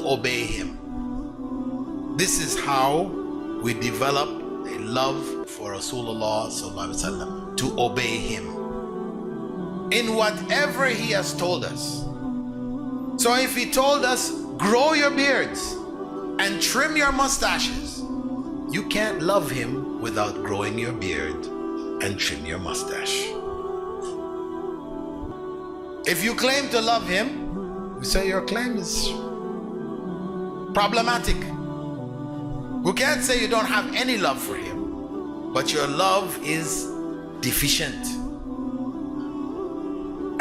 obey him. This is how we develop a love for Rasulullah sallallahu alaihi wasallam, to obey him in whatever he has told us. So if he told us, grow your beards and trim your mustaches, you can't love him without growing your beard and trim your mustache. If you claim to love him, we say your claim is problematic. We can't say you don't have any love for him, but your love is deficient.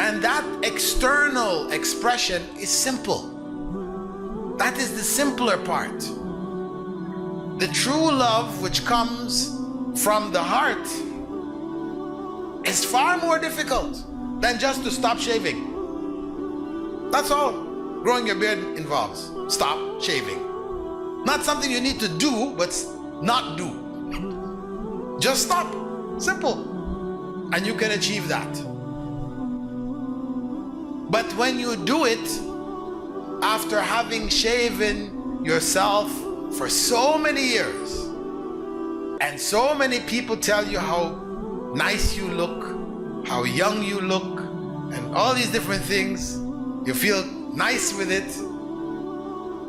And that external expression is simple. That is the simpler part. The true love, which comes from the heart, is far more difficult than just to stop shaving. That's all growing your beard involves. Stop shaving. Not something you need to do, but not do. Just stop. Simple. And you can achieve that. But when you do it after having shaven yourself for so many years, and so many people tell you how nice you look, how young you look, and all these different things, you feel nice with it,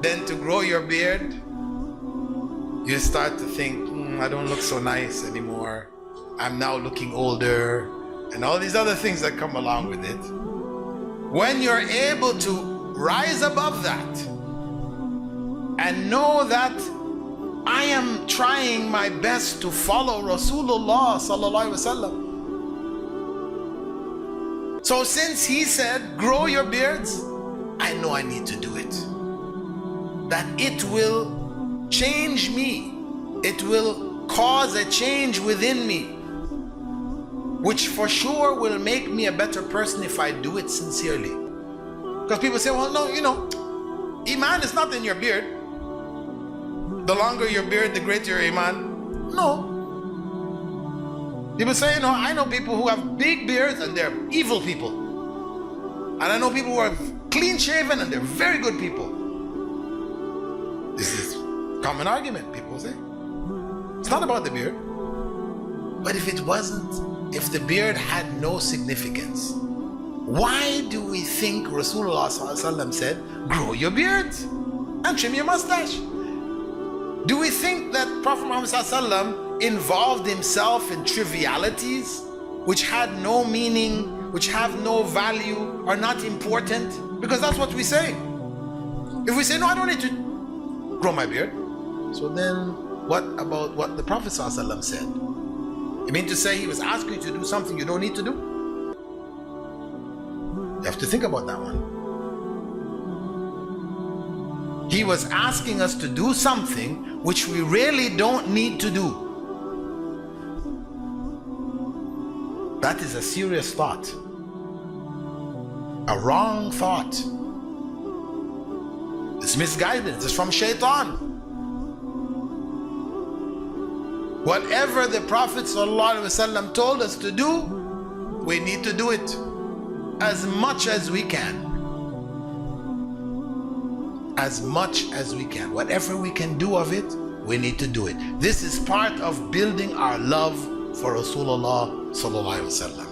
then to grow your beard, you start to think, I don't look so nice anymore, I'm now looking older, and all these other things that come along with it. When you're able to rise above that and know that I am trying my best to follow Rasulullah sallallahu alaihi wasallam. So since he said, grow your beards, I know I need to do it. That it will change me. It will cause a change within me, which for sure will make me a better person if I do it sincerely. Because people say, well, no, Iman is not in your beard. The longer your beard, the greater your Iman. No. People say, I know people who have big beards and they're evil people. And I know people who are clean shaven and they're very good people. This is a common argument, people say. It's not about the beard. But if it wasn't, if the beard had no significance, why do we think Rasulullah ﷺ said, grow your beard and trim your mustache? Do we think that Prophet Muhammad ﷺ involved himself in trivialities which had no meaning, which have no value, are not important? Because that's what we say. If we say, no, I don't need to grow my beard, so then what about what the Prophet ﷺ said? You mean to say he was asking you to do something you don't need to do? You have to think about that one. He was asking us to do something which we really don't need to do. That is a serious thought. A wrong thought. It's misguidance. It's from shaitan. Whatever the Prophet ﷺ told us to do, we need to do it as much as we can. As much as we can. Whatever we can do of it, we need to do it. This is part of building our love for Rasulullah sallallahu alaihi wasallam.